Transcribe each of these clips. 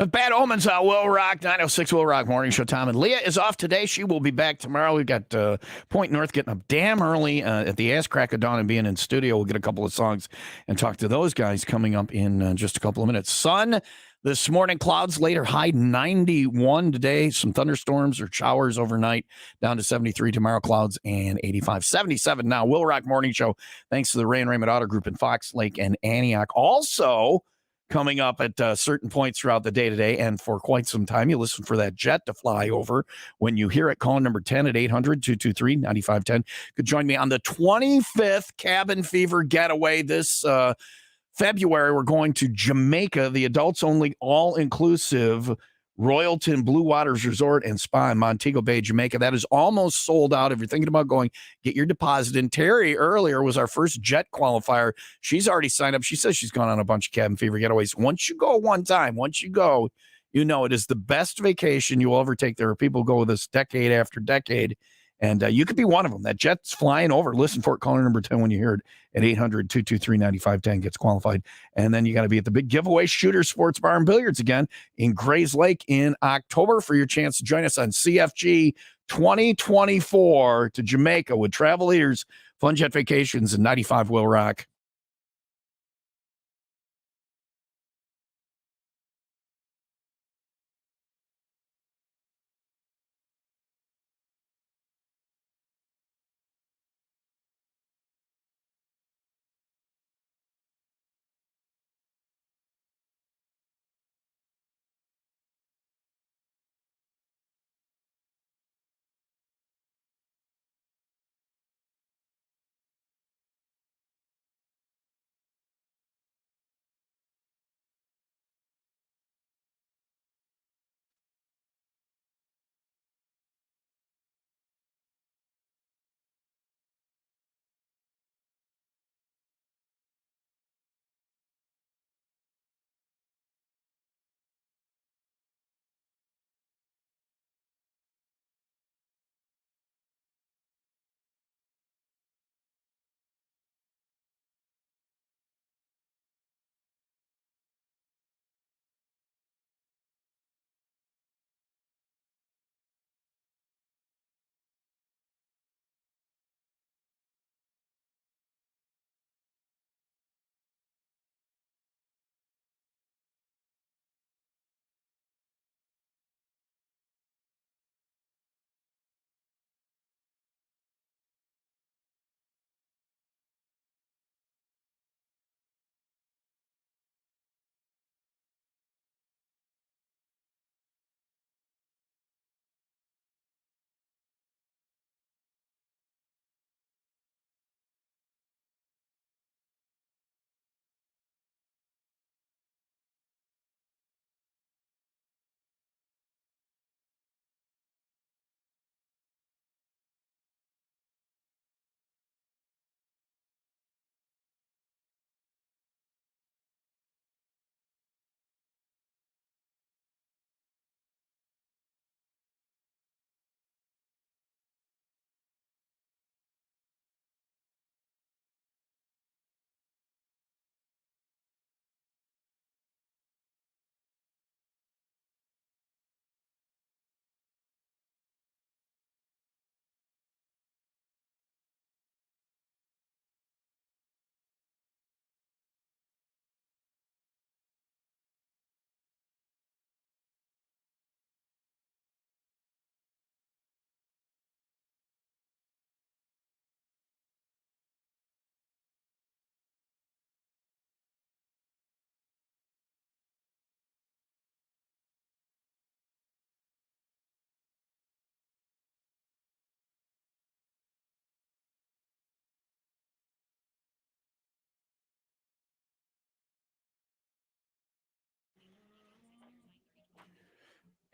Bad Omens on Will Rock, 906 Will Rock Morning Show. Tom and Leah is off today. She will be back tomorrow. We've got Point North getting up damn early at the ass crack of dawn and being in studio. We'll get a couple of songs and talk to those guys coming up in just a couple of minutes. Sun this morning, clouds later, high 91 today. Some thunderstorms or showers overnight, down to 73 tomorrow, clouds and 85. 77 now. Will Rock Morning Show, thanks to the Ray and Raymond Auto Group in Fox Lake and Antioch. Also, coming up at certain points throughout the day today and for quite some time. You listen for that jet to fly over. When you hear it, call number 10 at 800-223-9510. Could join me on the 25th Cabin Fever getaway this February. We're going to Jamaica, the adults only all-inclusive Royalton Blue Waters Resort and Spa in Montego Bay, Jamaica. That is almost sold out. If you're thinking about going, get your deposit in. Terry earlier was our first jet qualifier. She's already signed up. She says she's gone on a bunch of Cabin Fever getaways. Once you go one time, once you go, you know it is the best vacation you will ever take. There are people who go with us decade after decade, and you could be one of them. That jet's flying over. Listen for it. Caller number 10 when you hear it at 800-223-9510 gets qualified. And then you got to be at the big giveaway Shooter Sports Bar and Billiards again in Grays Lake in October for your chance to join us on CFG 2024 to Jamaica with Travel Leaders, Fun Jet Vacations, and 95 Will Rock.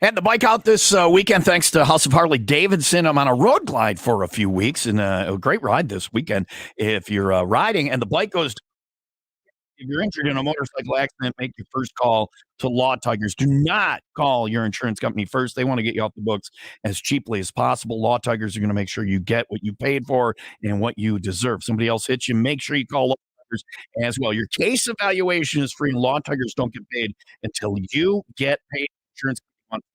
Had the bike out this weekend thanks to House of Harley Davidson. I'm on a road glide for a few weeks and a great ride this weekend. If you're riding and the bike goes, if you're injured in a motorcycle accident, make your first call to Law Tigers. Do not call your insurance company first. They want to get you off the books as cheaply as possible. Law Tigers are going to make sure you get what you paid for and what you deserve. Somebody else hits you, make sure you call Tigers as well. Your case evaluation is free, and Law Tigers don't get paid until you get paid. Insurance company wants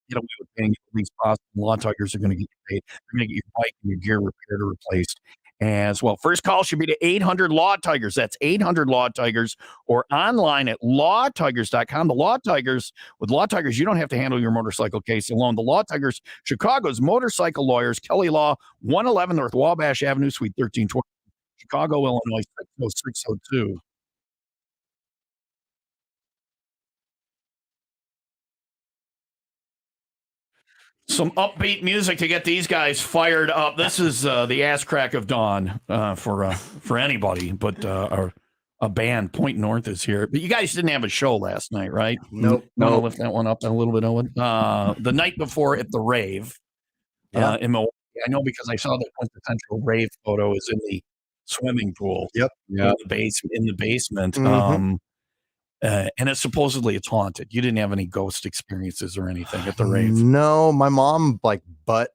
to get away with paying you the least possible. Law Tigers are going to get you paid. They're going to get your bike and your gear repaired or replaced as well. First call should be to 800 Law Tigers. That's 800 Law Tigers, or online at lawtigers.com. The Law Tigers, with Law Tigers, you don't have to handle your motorcycle case alone. The Law Tigers, Chicago's motorcycle lawyers, Kelly Law, 111 North Wabash Avenue, Suite 1320, Chicago, Illinois, 60602. Some upbeat music to get these guys fired up. This is the ass crack of dawn for anybody, but a band. Point North is here. But you guys didn't have a show last night, right? Nope. Want to lift that one up a little bit, Owen? The night before at the rave in Milwaukee. I know because I saw the quintessential rave photo is in the swimming pool. Yep. In the basement. Mhm. And it's haunted. You didn't have any ghost experiences or anything at the rave. No, my mom butt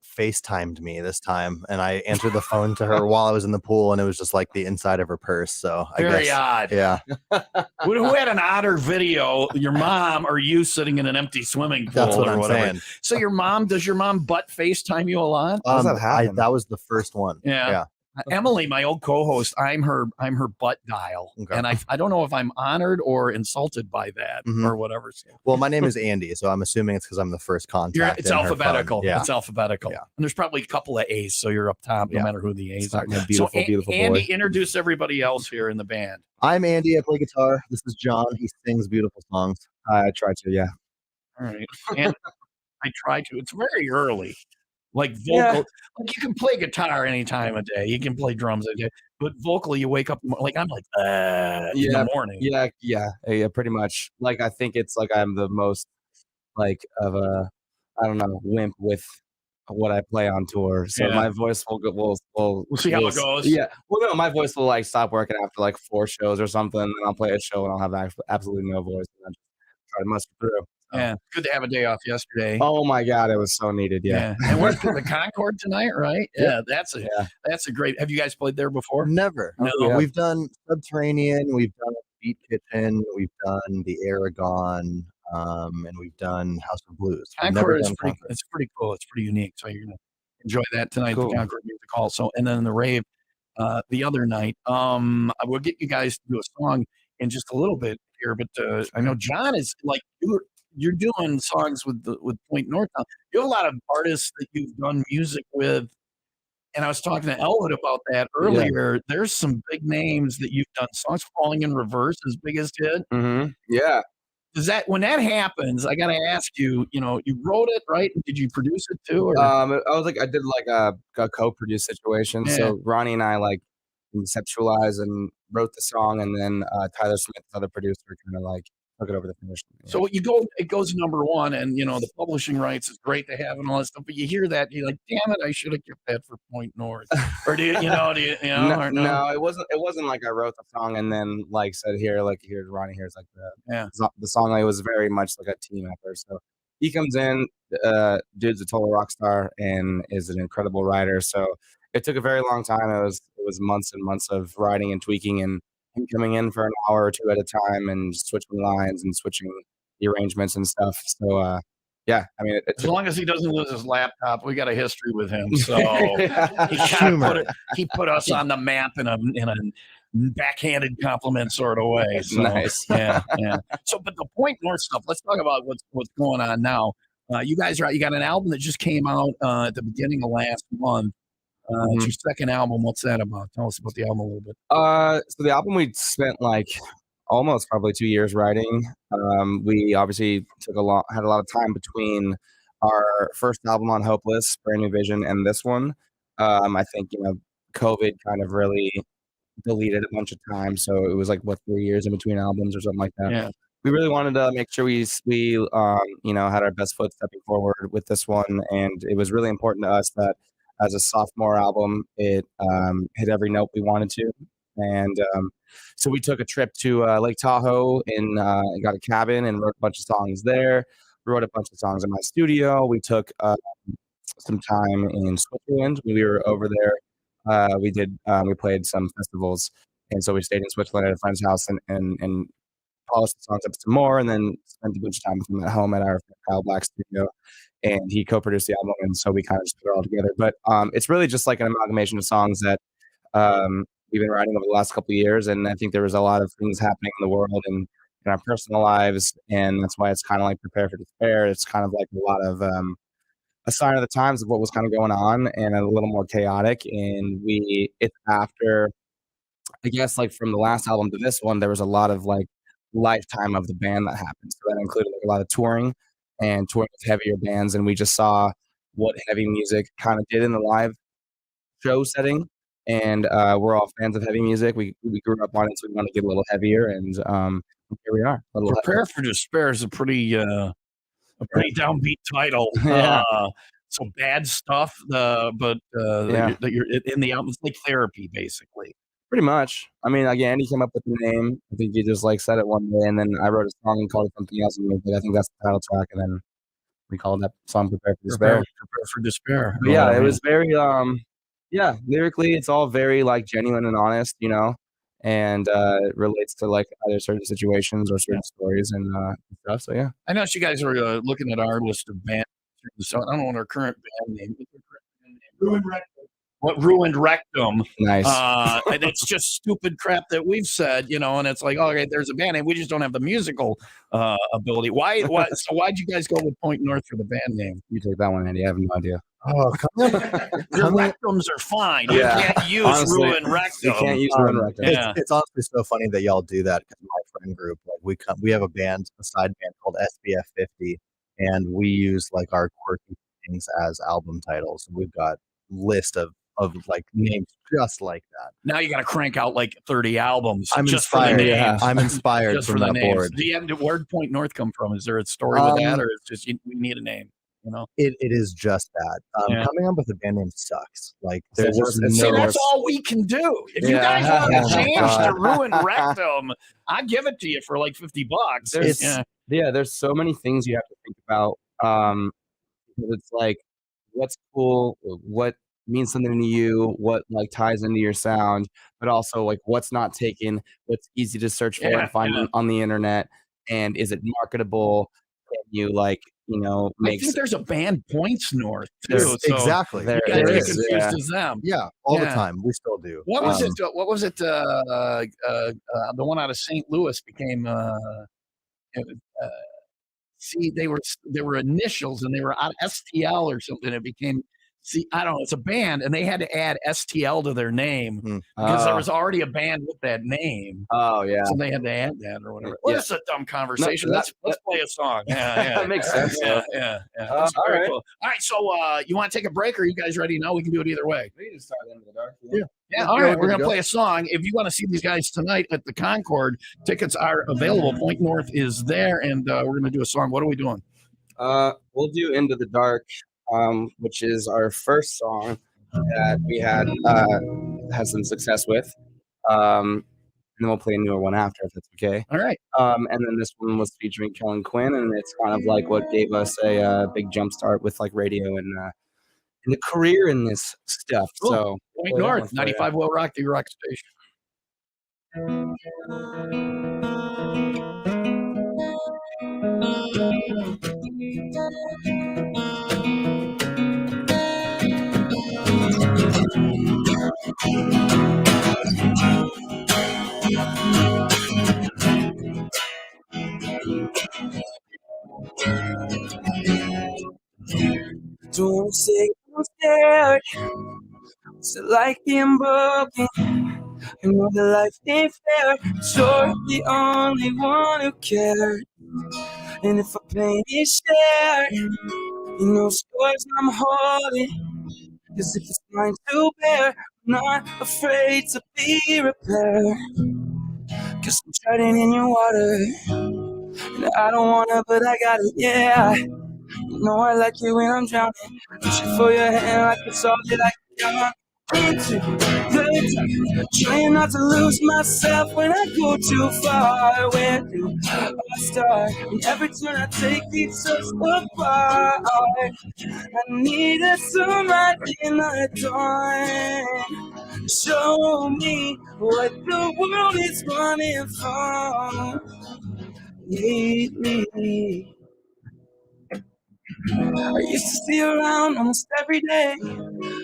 FaceTimed me this time, and I answered the phone to her while I was in the pool, and it was just like the inside of her purse. So I Very guess, odd. yeah, Who had an odder video? Your mom or you sitting in an empty swimming pool that's what or I'm whatever? saying. So does your mom butt FaceTime you a lot? How does that happen? That was the first one. Yeah. Emily, my old co-host, I'm her butt dial, Okay. and I don't know if I'm honored or insulted by that or whatever. So. Well, my name is Andy, so I'm assuming it's because I'm the first contact. It's alphabetical. Yeah. It's alphabetical. Yeah. And there's probably a couple of A's, so you're up top, no matter who the A's are. Beautiful, beautiful Andy, boy. introduce everybody else here in the band. I'm Andy. I play guitar. This is John. He sings beautiful songs. I try to, yeah. All right. And I try to. It's very early. Like vocal, like you can play guitar any time of day. You can play drums any day, but vocally, you wake up like I'm like in the morning. Yeah, pretty much. Like I think it's like I'm the most like of a I don't know wimp with what I play on tour. So my voice will go. We'll see how it goes. Yeah. Well, no, my voice will like stop working after like 4 shows or something, and I'll play a show and I'll have absolutely no voice, and I just try to muster through. Yeah, good to have a day off yesterday. Oh my God, it was so needed. Yeah. And we're at the Concord tonight, right? Yeah, that's a great. Have you guys played there before? Never. No. Yeah. We've done Subterranean. We've done Beat Kitchen. We've done the Aragon. And we've done House of Blues. Concord is pretty cool. It's pretty unique. So you're gonna enjoy that tonight. Cool. The Concord Music Hall. So and then the rave the other night. I will get you guys to do a song in just a little bit here, but I know John is like you're doing songs with Point North now. You have a lot of artists that you've done music with, and I was talking to Elwood about that earlier. There's some big names that you've done songs. Falling in Reverse is biggest hit. Mm-hmm. Yeah. Does that when that happens? I got to ask you. You know, you wrote it, right? Did you produce it too? Or? I did like a co-produced situation. Yeah. So Ronnie and I like conceptualized and wrote the song, and then Tyler Smith, the other producer, kind of like took it over the finish line. So it goes number one, and the publishing rights is great to have and all that stuff. But you hear that, you're like, damn it, I should have kept that for Point North. Or do you know? No, it wasn't like I wrote the song and then like said here's Ronnie, here's like the song. Like, it was very much like a team effort. So he comes in, dude's a total rock star and is an incredible writer. So it took a very long time. It was months and months of writing and tweaking, and him coming in for an hour or two at a time and switching lines and switching the arrangements and stuff. So, I mean, as long as he doesn't lose his laptop, we got a history with him. So he put us on the map in a backhanded compliment sort of way. So, nice. Yeah. So, but the Point North stuff, let's talk about what's going on now. You guys you got an album that just came out at the beginning of last month. It's your second album. What's that about? Tell us about the album a little bit. So the album we spent like almost probably 2 years writing. We obviously had a lot of time between our first album on Hopeless, Brand New Vision, and this one. I think COVID kind of really deleted a bunch of time, so it was like 3 years in between albums or something like that. Yeah. We really wanted to make sure we had our best foot stepping forward with this one, and it was really important to us that as a sophomore album, it hit every note we wanted to. And so we took a trip to Lake Tahoe and got a cabin and wrote a bunch of songs there. We wrote a bunch of songs in my studio. We took some time in Switzerland when we were over there. We played some festivals, And so we stayed in Switzerland at a friend's house and polished the songs up some more, and then spent a bunch of time with him at home at our Kyle Black studio. And he co-produced the album, and so we kind of just put it all together. But it's really just like an amalgamation of songs that we've been writing over the last couple of years, and I think there was a lot of things happening in the world and in our personal lives, and that's why it's kind of like Prepare for Despair. It's kind of like a lot of a sign of the times of what was kind of going on, and a little more chaotic. And it's after, I guess, like from the last album to this one, there was a lot of like lifetime of the band that happened. So that included like a lot of touring with heavier bands, and we just saw what heavy music kind of did in the live show setting. And we're all fans of heavy music. We grew up on it, so we want to get a little heavier, and here we are. Prepare for Despair is a pretty downbeat title. Yeah. So bad stuff, but that you're in the album. It's like therapy, basically. Pretty much. I mean, again, he came up with the name. I think he just like said it one day, and then I wrote a song and called it something else. And I think that's the title track, and then we called that song "Prepare for Despair." Prepare for Despair. But yeah, it was very lyrically, it's all very like genuine and honest, you know, and it relates to like either certain situations or certain stories and stuff. So yeah, I know you guys are looking at our list of bands. So I don't know what our current band name is. Ruined Rectum. What Ruined Rectum? Nice. And it's just stupid crap that we've said, you know. And it's like, okay, there's a band name. We just don't have the musical ability. Why? So why'd you guys go with Point North for the band name? You take that one, Andy. I have no idea. Oh, Your rectums are fine. Yeah. You can't use Honestly, Ruined Rectum. You can't use Ruined Rectum. Yeah. It's honestly so funny that y'all do that, because my friend group, like we have a side band called SBF 50, and we use like our quirky things as album titles. We've got list of like names just like that. Now you got to crank out like 30 albums. I'm just inspired. For the names. I'm inspired Just from for the that names. board. Where'd Point North come from? Is there a story with that, or it's just we need a name? You know, it is just that. Coming up with a band name sucks. Like there's See, that's all we can do. If you guys want to change to Ruined Rectum, I'd give it to you for like $50. There's so many things you have to think about. Because it's like, what's cool, what means something to you, what like ties into your sound, but also like what's not taken, what's easy to search for and find on the internet, and is it marketable? Can you like, you know, I think there's a band Points North too. So exactly. You guys get confused as them. Yeah, all the time. We still do. What was it? What was it? The one out of St. Louis became. See, they were initials, and they were out of STL or something. It became. See, I don't know. It's a band, and they had to add STL to their name because there was already a band with that name. Oh yeah, so they had to add that or whatever. Well, that's a dumb conversation. Let's play a song. Yeah, that makes sense. Yeah. That's all right. Cool. All right, so you want to take a break, or you guys ready now? We can do it either way. We can start Into the Dark. Yeah. All right, we're gonna play a song. If you want to see these guys tonight at the Concord, tickets are available. Point North is there, and we're gonna do a song. What are we doing? We'll do Into the Dark, which is our first song that we had some success with. And then we'll play a newer one after, if that's okay. All right. And then this one was featuring Kellen Quinn, and it's kind of like what gave us a big jump start with like radio and a career in this stuff. Cool. So Point North, 95 WIIL Rock, the rock station. Don't say I'm scared. What's it like being broken? You know that life ain't fair. You're the only one who cares. And if our pain is shared, you know scars I'm holding. Cause if it's mine to bear, I'm not afraid to be repaired. Cause I'm treading in your water, and I don't wanna, but I gotta, yeah. You know I like it when I'm drowning. Reaching for your hand like it's all that I can count into the dark. Trying not to lose myself when I go too far. Where do I start? And every turn I take leads us apart. I need a sunlight in the dawn. Show me what the world is running from lately. I used to see you around almost every day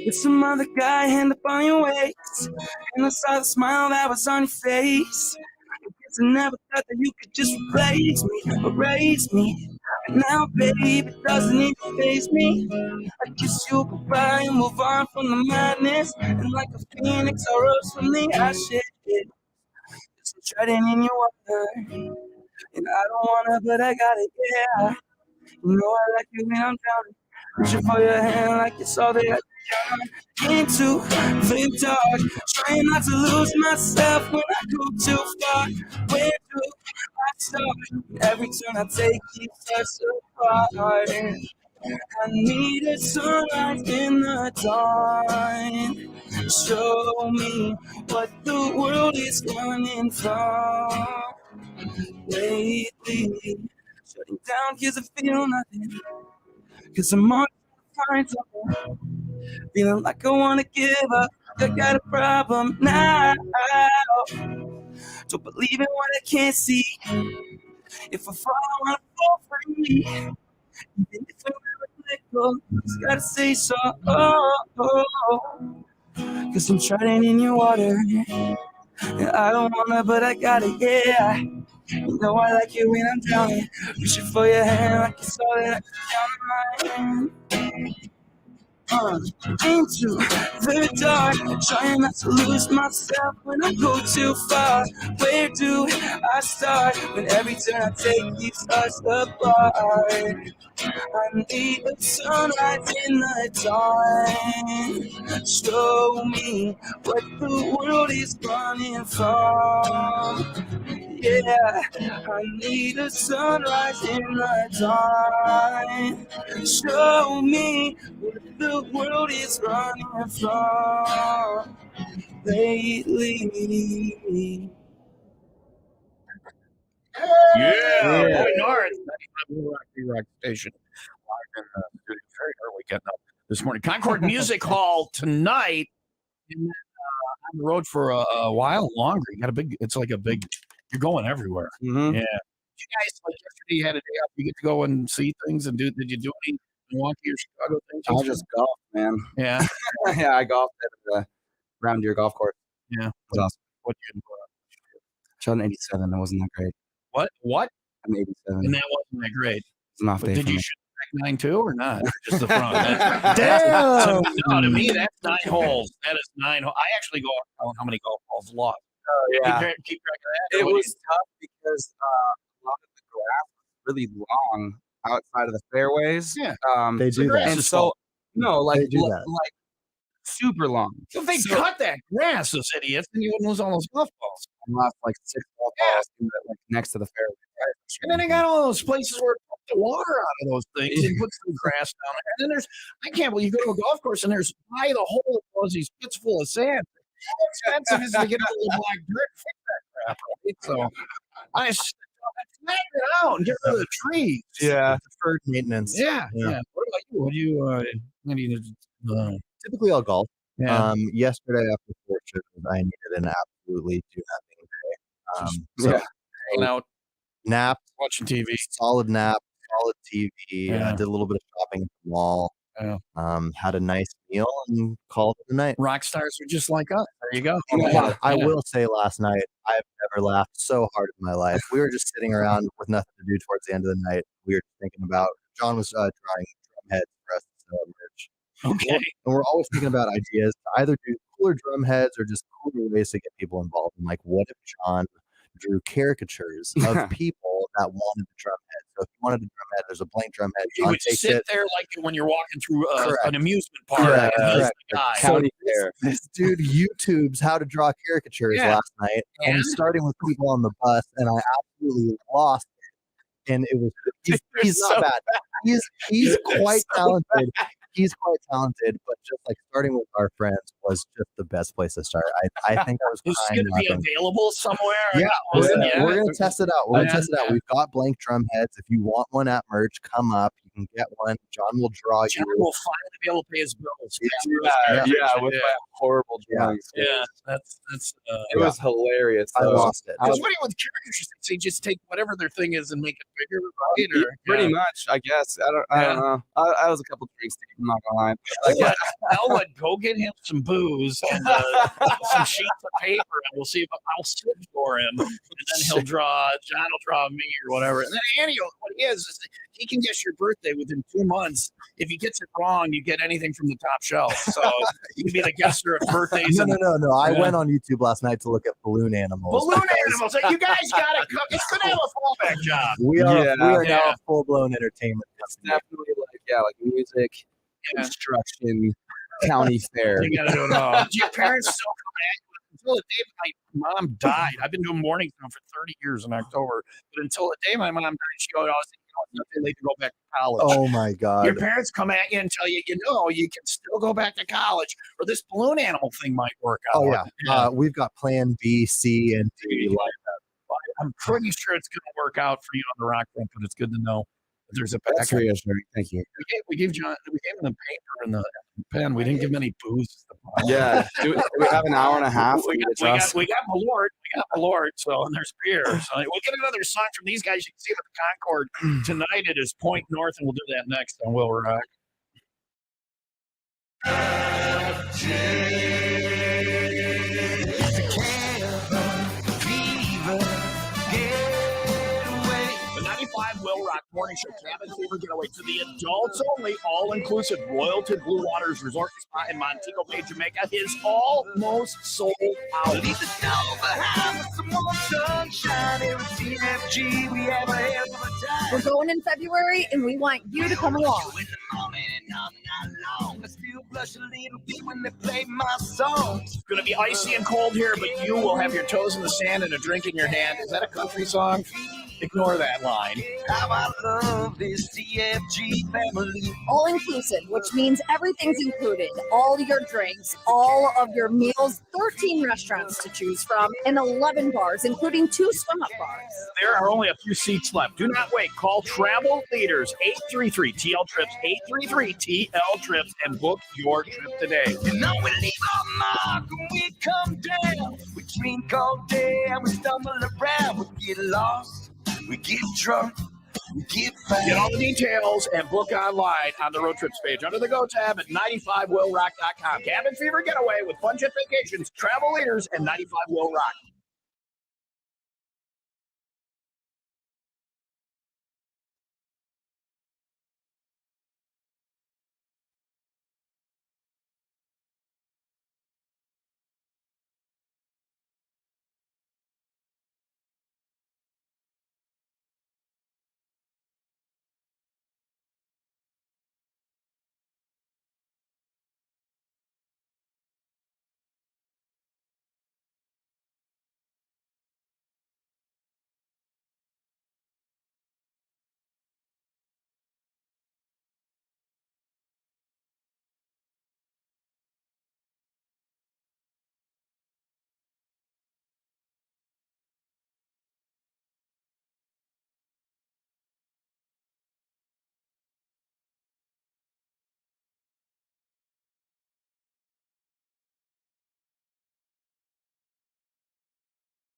with some other guy hand up on your waist, and I saw the smile that was on your face. I never thought that you could just erase me. And now, babe, it doesn't even faze me. I kiss you goodbye and move on from the madness. And like a phoenix, I rose from the ashes. Just treading in your water. And I don't wanna, but I got it, yeah. You know I like it when I'm drowning. Reaching for your hand like it's all that I can. Into the dark, trying not to lose myself when I go too far. Where do I start? Every turn I take keeps us apart. I need a sunrise in the dawn. Show me what the world is running from lately. Shutting down cause I feel nothing. Cause I'm on find something. Feeling like I wanna give up. I got a problem now. Don't believe in what I can't see. If I fall, I wanna fall free. Even if I never let go, just gotta say so. Cause I'm treading in your water. And I don't wanna, but I got it, yeah. You know I like it when I'm drowning. Reaching for your hand like it's all that I can down in my hand. Into the dark, trying not to lose myself when I go too far. Where do I start when every turn I take keeps us apart? I need a sunrise in the dawn. Show me what the world is running from. Yeah, I need a sunrise in the dawn. Show me what the world is running from lately. Yeah, Point North, 95 Rock Station. Live in the studio, very early getting up this morning. Concord Music Hall tonight. And then, on the road for a while longer. You got it's like a big, you're going everywhere. Mm-hmm. Yeah. You guys, like yesterday, you had a day off. You get to go and see things and did you do any Milwaukee or Chicago things? I just golfed, man. Yeah. Yeah, I golfed at the Round Deer Golf Course. Yeah. It was awesome. What you Shot an 87. That wasn't that great. What? An 87. And that wasn't that great. It's an off day. Did for you me. shoot back 9 too or not? Or just the front? Damn. No, to me, that's 9 holes. That is 9 holes. I actually go out how many golf balls lost. Oh, yeah. Keep track of that. It was tough because a lot of the grass was really long outside of the fairways. Yeah. They do that. And so, no, like, They do that. like super long. If they cut that grass, those idiots, then you wouldn't lose all those golf balls. I lost like 6 golf balls like next to the fairway. And then they got all those places where it pumps the water out of those things and puts some grass down there. And then I can't believe you go to a golf course and there's by the hole it was these pits full of sand. How expensive is it to get a little black dirt and fix that crap, right? So I smack it out and get rid of the trees. Yeah. Deferred maintenance. Yeah. What about you? What do you Typically, I'll golf. Yeah. Yesterday after Fortune, I needed an absolutely do nothing day. So Hanging out, napped, watching TV. solid nap, solid TV. Yeah. Did a little bit of shopping at the mall. Yeah. Had a nice meal and called it a night. Rock stars are just like us. There you go. I will say last night, I've never laughed so hard in my life. We were just sitting around with nothing to do towards the end of the night. We were thinking about, John was drawing drum heads for us to sell at merch. Okay. And we're always thinking about ideas to either do cooler drum heads or just cooler ways to get people involved. And like, what if John drew caricatures of people that wanted the drum head? So if you wanted a drum head, there's a blank drum head. You John would takes sit it. there like when you're walking through Correct. an amusement park. Correct. And he's Correct. the guy. So this dude YouTubes how to draw caricatures last night, and And? starting with people on the bus, and I absolutely lost it. And it was he's not so bad. He's quite talented. He's quite talented, but just like starting with our friends was just the best place to start. I think I was Is crying it going to be laughing. available somewhere? Yeah, Wasn't yet? we're gonna test it out. We're gonna Yeah, test it out. yeah. We've got blank drum heads. If you want one at merch, come up. You can get one. John will draw John you. will finally be able to pay his bills. With my horrible drawing skills. Yeah, that's It was hilarious. I Though. lost it. Because what do you with characters? They just take whatever their thing is and make it bigger, right? Or, Pretty much, I guess. I don't know. I was a couple drinks deep. I'm not gonna lie. I'll let go get him some booze and some sheets of paper, and we'll see if I'll sit for him, and then he'll draw. John will draw me or whatever, and then Annie, what he is he can guess your birthday within 2 months. If he gets it wrong, you get anything from the top shelf. So you can be the guesser of birthdays. No. I went on YouTube last night to look at balloon animals. Balloon animals. You guys got to cook. It's going to have a fallback job. We are now a full blown entertainment. It's definitely like music, construction, county fair. You got to do it all. Do your parents still come at you? Until the day my mom died, I've been doing mornings now for 30 years in October. But until the day my mom died, she always said, it's not too late to go back to college. Oh my God. Your parents come at you and tell you, you can still go back to college, or this balloon animal thing might work out. Oh yeah. We've got plan B, C, and D. I'm pretty sure it's going to work out for you on the rock front, but it's good to know that there's a That's backup. reassuring. Thank you. We gave him the paper and the pen. We didn't give him any booze. Yeah. Do we have an hour and a half? We got Malort. So, and there's beer. So we'll get another song from these guys. You can see it at the Concord tonight. It is Point North, and we'll do that next on Will Rock. The 95 Will Rock Morning Show Cabin Fever Getaway to the adults only, all-inclusive Royalton Blue Waters Resort Spa in Montego Bay, Jamaica is almost sold out. We're going in February, and we want you to come along. It's going to be icy and cold here, but you will have your toes in the sand and a drink in your hand. Is that a country song? Ignore that line. How I love this CFG family. All inclusive, which means everything's included. All your drinks, all of your meals, 13 restaurants to choose from, and 11 bars, including 2 swim-up bars. There are only a few seats left. Do not wait. Call Travel Leaders 833-TL Trips, 833-TL Trips, and book your trip today. You know we leave our mark when we come down. We drink all day and we stumble around. We get lost. We get drunk, we get fat. Get all the details and book online on the Road Trips page under the Go tab at 95willrock.com. Cabin Fever Getaway with Fun Jet Vacations, Travel Leaders, and 95 Will Rock.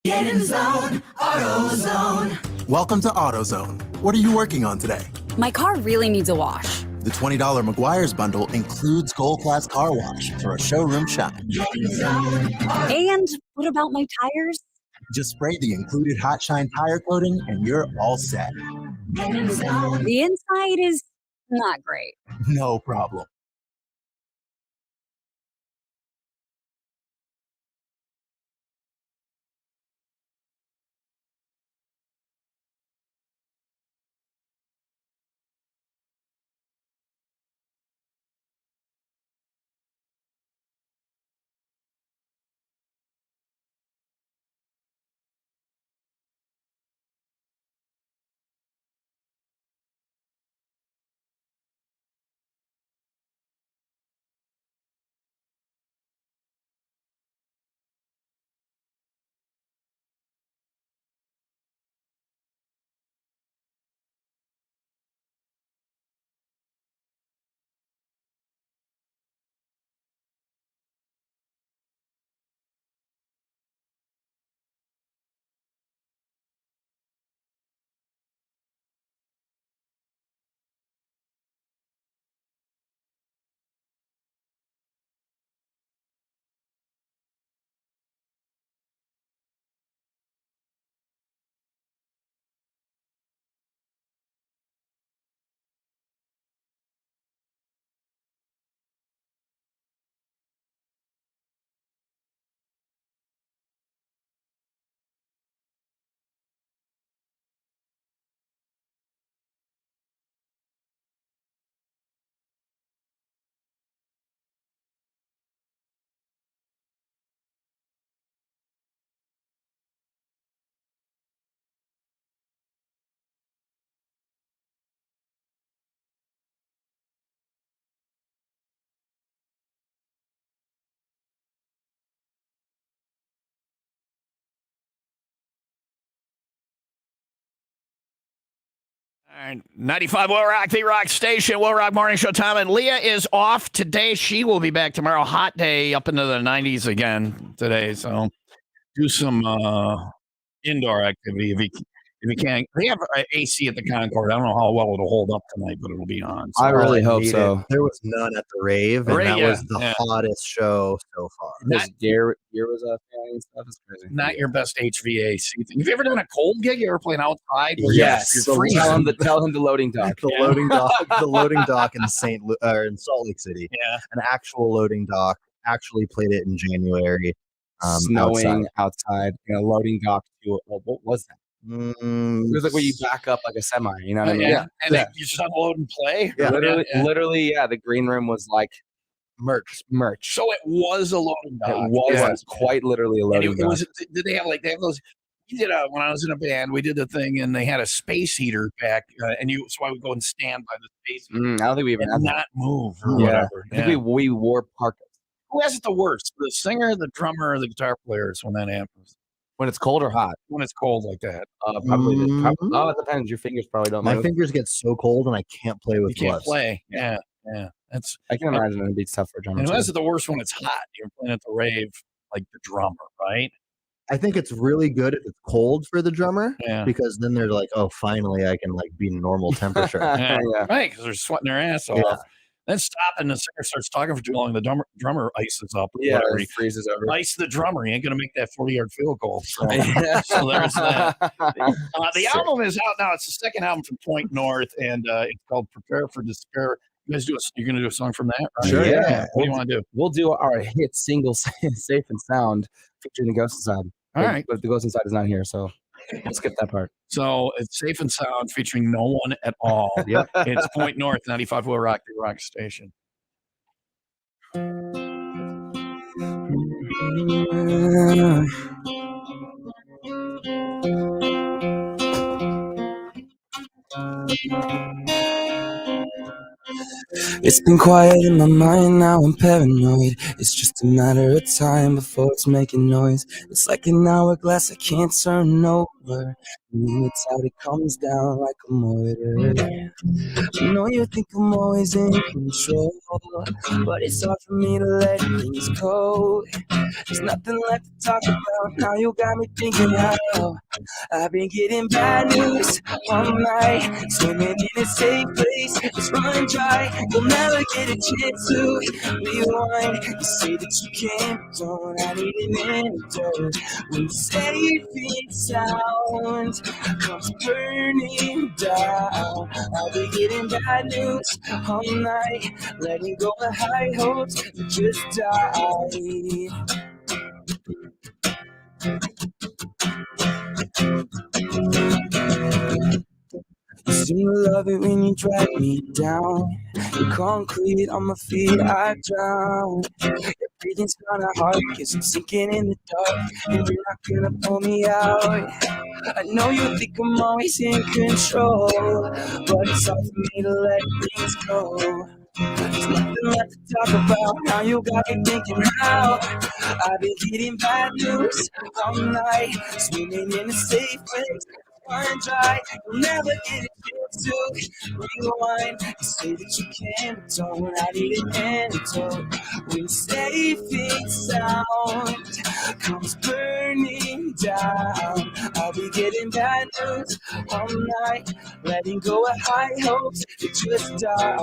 Get in zone, AutoZone. Welcome to AutoZone. What are you working on today? My car really needs a wash. The $20 McGuire's bundle includes Gold Class Car Wash for a showroom shine. And what about my tires? Just spray the included Hot Shine tire coating and you're all set. The inside is not great. No problem. All right, 95 Will Rock, the rock station, Will Rock Morning Show time. And Leah is off today. She will be back tomorrow. Hot day up into the 90s again today. So do some indoor activity if you can. They have AC at the Concord. I don't know how well it'll hold up tonight, but it'll be on. So I really hope needed. so. There was none at the rave, and that was the hottest show so far. Because Gear was a fan and stuff. It's crazy. Not your best HVAC thing. Have you ever done a cold gig? You ever playing outside? Yes. You're So freezing? tell him the loading dock. The loading dock in in Salt Lake City. Yeah. An actual loading dock. Actually played it in January. Snowing outside. Loading dock to what was that? It was like where you back up like a semi, you know what I mean? Yeah. And you just unload and play? Yeah. Literally, the green room was like merch. So it was a loading dock. It was quite literally a loading dock. Did they have those? We did when I was in a band, we did the thing, and they had a space heater back, so I would go and stand by the space heater. I don't think we even had not move or whatever. I think we wore parkas. Who has it the worst? The singer, the drummer, or the guitar players when that happens? When it's cold or hot? When it's cold like that. Probably. It depends. Your fingers probably don't move. My fingers get so cold, and I can't play with You gloves. can't play. Yeah. I can imagine it'd be tough for a drummer. And unless it's the worst when it's hot. You're playing at the rave like the drummer, right? I think it's really good if it's cold for the drummer, because then they're like, "Oh, finally, I can be normal temperature." Right, because they're sweating their ass off. Yeah. Then stop, and the singer starts talking for too long. The drummer ices up. Yeah, he freezes over. Ice the drummer. He ain't going to make that 40-yard field goal. So there's that. The album is out now. It's the second album from Point North, and it's called Prepare for Despair. You guys you're going to do a song from that? Right? Sure, yeah. What do you want to do? We'll do our hit single, Safe and Sound, featuring the Ghost Inside. All right. But the Ghost Inside is not here, so we'll skip that part. So it's Safe and Sound featuring no one at all. Yep. It's Point North, 95 Will Rock, the rock station. It's been quiet in my mind, now I'm paranoid. It's just a matter of time before it's making noise. It's like an hourglass I can't turn over. And it's out, it comes down like a mortar. I know you think I'm always in control, but it's hard for me to let things go. There's nothing left to talk about, now you got me thinking how I've been getting bad news all night. Swimming in a safe place, it's running dry. You'll never get a chance to rewind. You say that you can't, don't I need an antidote. When safe and sound comes burning down, I'll be getting bad news all night. Letting go of high hopes that just die. You seem to love it when you drag me down. The concrete on my feet, I drown. Your breathing's kinda hard, cause I'm sinking in the dark, and you're not gonna pull me out. I know you think I'm always in control, but it's hard for me to let things go. There's nothing left to talk about, now you got me thinking how I've been getting bad news all night. Swimming in a safe place, run dry. You'll never get a chance to rewind. You say that you can, but don't I need an antidote. When safe and sound comes burning down, I'll be getting bad news all night. Letting go of high hopes that just die.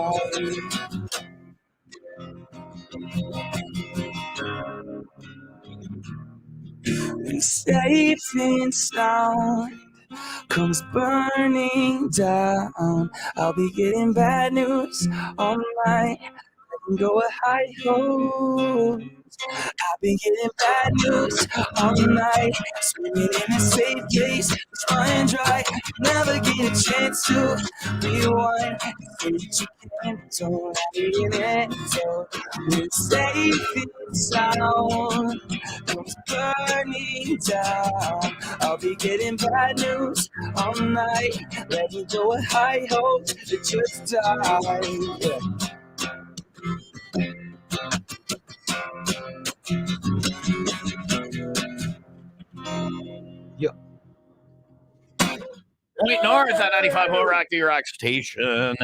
When safe and sound comes burning down, I'll be getting bad news all night. Letting go of high hopes. I've been getting bad news all night. Swimming in a safe place, it's running dry. Never get a chance to rewind. You say that you can, don't need an antidote. When safe and sound comes burning down, I'll be getting bad news all night. Letting go of high hopes that just die. Yeah. Point North on 95 WIIL Rock, the Rock Station.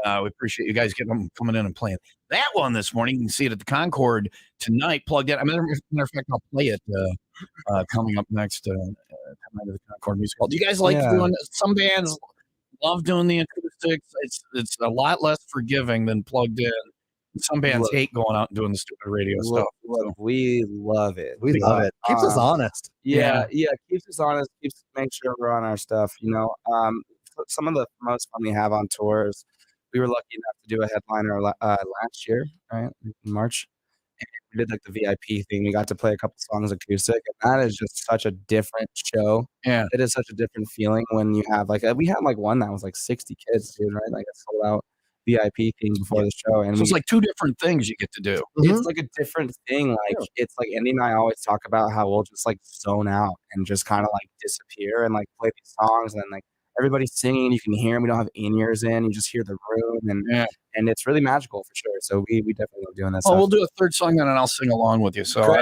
We appreciate you guys coming in and playing that one this morning. You can see it at the Concord tonight. Plugged in. Matter of fact, I'll play it coming up next tonight at the Concord Music Hall. Do you guys like doing? Some bands love doing the acoustics. It's a lot less forgiving than plugged in. Some bands hate going out and doing the stupid radio stuff. Look, we love it. We love it. Keeps us honest. Yeah, keeps us honest. Make sure we're on our stuff. Some of the most fun we have on tours. We were lucky enough to do a headliner last year, right, in March. And we did like the VIP thing. We got to play a couple songs acoustic, and that is just such a different show. Yeah, it is such a different feeling when you have we had like one that was like 60 kids, dude, right? Like a sold out VIP thing before the show, and so it's like two different things you get to do. It's like a different thing. Like it's like Andy and I always talk about how we'll just like zone out and just kind of like disappear and like play these songs, and then like everybody's singing, you can hear them. We don't have in-ears in, you just hear the room, and it's really magical for sure. So we definitely love doing that. We'll do a third song then, and I'll sing along with you. So I want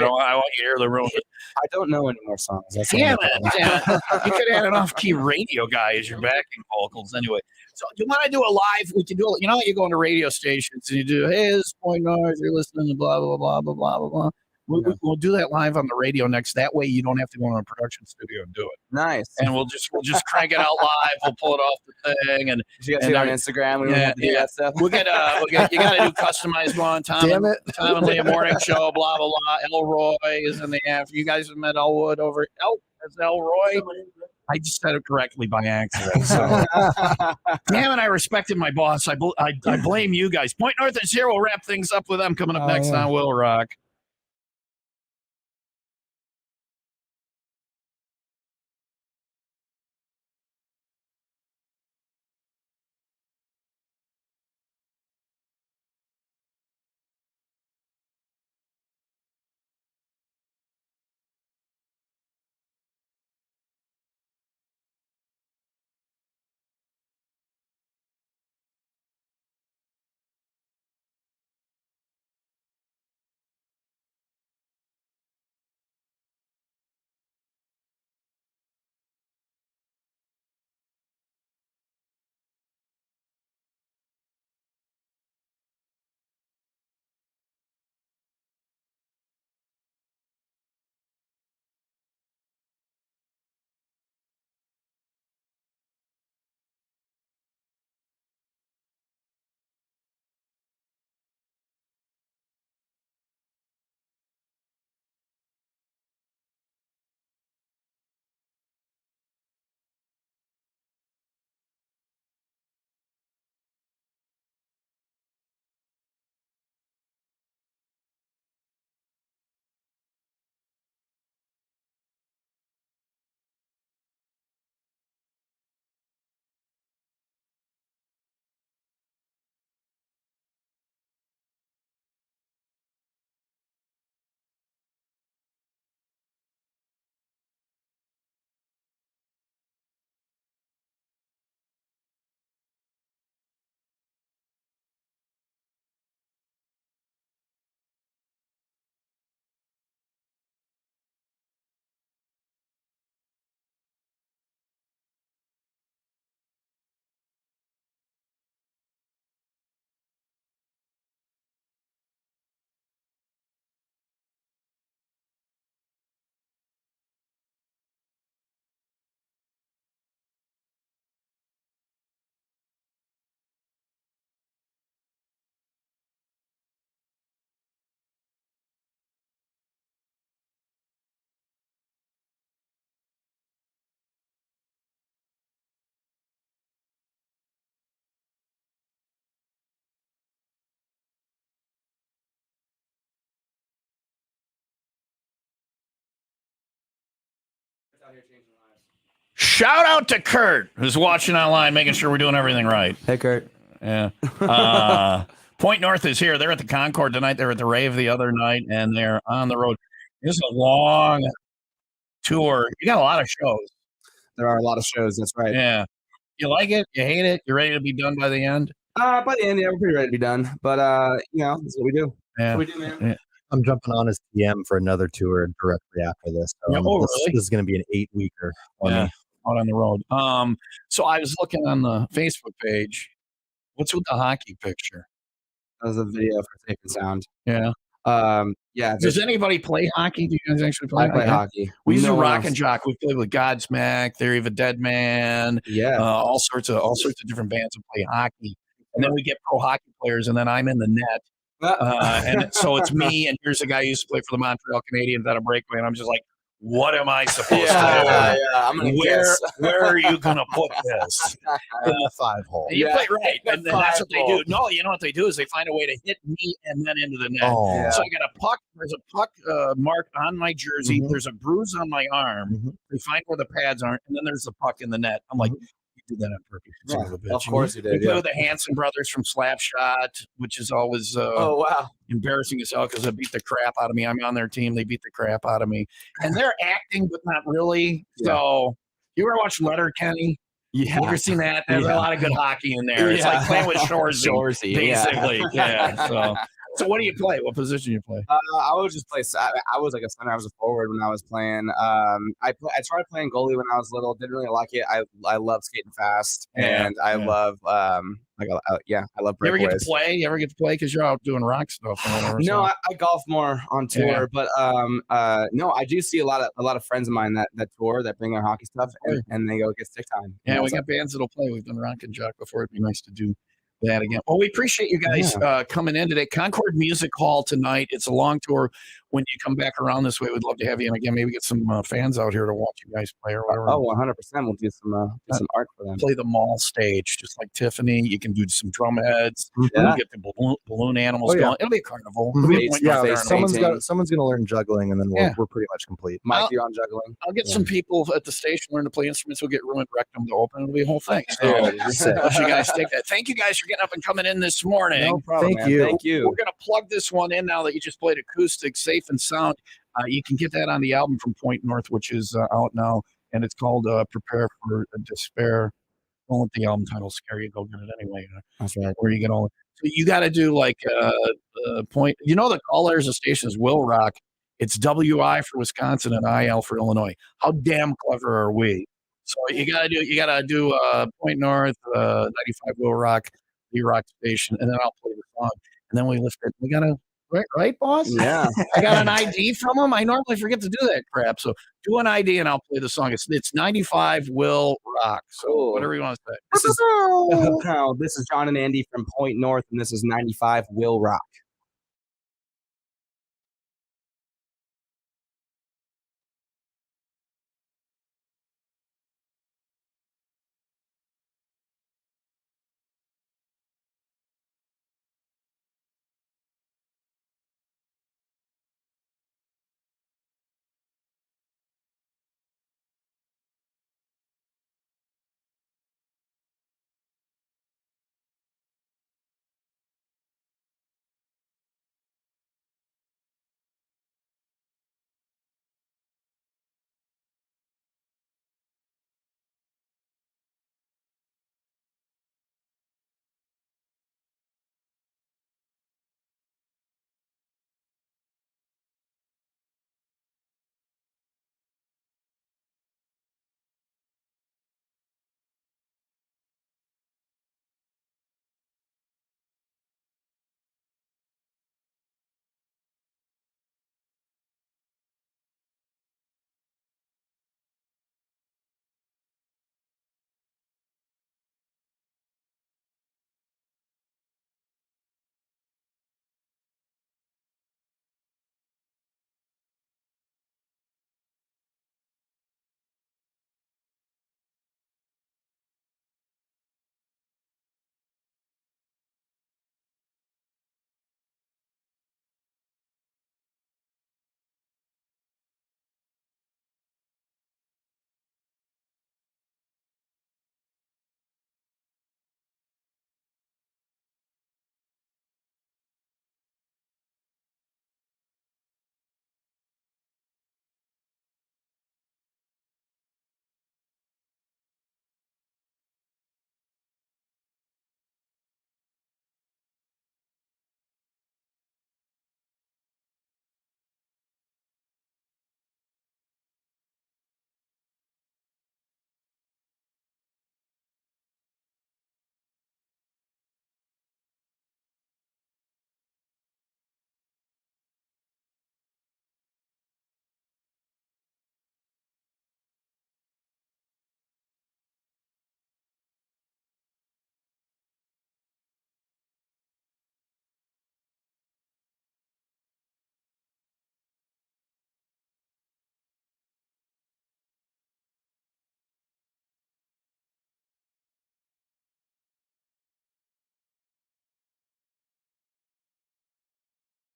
you to hear the room. I don't know any more songs. Damn it! You could have had an off-key radio guy as your backing vocals anyway. So you want to do a live? We can do it. You know, you go into radio stations and you do, hey, this is Point North, you're listening to blah blah blah blah blah blah blah. We'll do that live on the radio next. That way, you don't have to go in a production studio and do it. Nice. And we'll just crank it out live. We'll pull it off the thing, and you guys see it on Instagram. We don't have to do that stuff. You got to do customized one. Tom and Leah morning show. Blah blah blah. Elroy is in the after. You guys have met Elwood over. That's Elroy. I just said it correctly by accident. So. Damn it, I respected my boss. I blame you guys. Point North is here. We'll wrap things up with them coming up next on WIIL Rock. Shout out to Kurt, who's watching online, making sure we're doing everything right. Hey, Kurt. Yeah. Point North is here. They're at the Concord tonight. They were at the Rave the other night, and they're on the road. This is a long tour. You got a lot of shows. There are a lot of shows. That's right. Yeah. You like it? You hate it? You ready to be done by the end? By the end, yeah, we're pretty ready to be done. But that's what we do. Yeah. That's what we do, man. Yeah. I'm jumping on his DM for another tour directly after this. So really? This is going to be an 8-weeker for me. out on the road. So I was looking on the Facebook page. What's with the hockey picture? That was a video for Safe and Sound. Yeah. Yeah. Does anybody play hockey? Do you guys actually play? I play hockey. We used to No one Rock else. and Jock. We played with Godsmack, Theory of a Dead Man. Yeah. All sorts of different bands that play hockey. And then we get pro hockey players, and then I'm in the net. And so it's me, and here's a guy who used to play for the Montreal Canadiens at a breakaway, and I'm just like, what am I supposed to do? Yeah, I'm gonna guess. Where are you going to put this? In the 5-hole. You Yeah. play right, and then that's what they do. No, you know what they do is they find a way to hit me and then into the net. Oh. Yeah. So I got a puck. There's a puck mark on my jersey. Mhm. There's a bruise on my arm. Mhm. They find where the pads aren't, and then there's the puck in the net. I'm like, you did that on purpose. You son of a bitch. Of course you We did. play Yeah. with the Hanson brothers from Slapshot, which is always Oh wow. embarrassing as hell because they beat the crap out of me. I'm on their team. They beat the crap out of me. And they're acting, but not really. Yeah. So you ever watch Letterkenny? Yeah. You ever seen that? There's a lot of good hockey in there. It's like playing with Shoresy, Shoresy, basically. Yeah. So what do you play? What position do you play? I would just play. I was like a center. I was a forward when I was playing. I tried playing goalie when I was little. Didn't really like it. I love skating fast, and I love I love You ever get to breakaways. play? You ever get to play because you're out doing rock stuff? Or whatever, No, so. I golf more on tour, Yeah. but no, I do see a lot of friends of mine that tour that bring their hockey stuff and they go get stick time. Yeah, we got bands that'll play. We've done Rock and Jock before. It'd be nice to do that again. Well, we appreciate you guys coming in today. Concord Music Hall tonight. It's a long tour. When you come back around this way, we'd love to have you. And again, maybe get some fans out here to watch you guys play or whatever. 100%. We'll do some art for them. Play the mall stage, just like Tiffany. You can do some drum heads. Yeah. We'll get the balloon animals Oh, yeah. going. It'll be a carnival. Mhm. It'll be a point Yeah, there. Someone's gonna learn juggling, and then we're pretty much complete. Mike, you're on juggling. I'll get some people at the station learn to play instruments. We'll get Ruined Rectum to open. It'll be a whole thing. So, Sick. let you guys take that. Thank you guys for getting up and coming in this morning. No problem. Thank man. you. Thank you. We're going to plug this one in now that you just played acoustic, safe and sound. You can get that on the album from Point North, which is out now, and it's called Prepare for Despair. Don't let the album title scare you. Go get it anyway. That's right. Where you get all. So you got to do like point. You know the call letters of station is WIIL Rock. It's WI for Wisconsin and IL for Illinois. How damn clever are we? So you got to do Point North 95 WIIL Rock, the rock station, and then I'll play the song, and then we lift it. We got to. Right, boss? Yeah. I got an ID from him. I normally forget to do that crap. So do an ID and I'll play the song. It's 95 WIIL Rock. So Cool. whatever you want to say. This is John and Andy from Point North, and this is 95 WIIL Rock.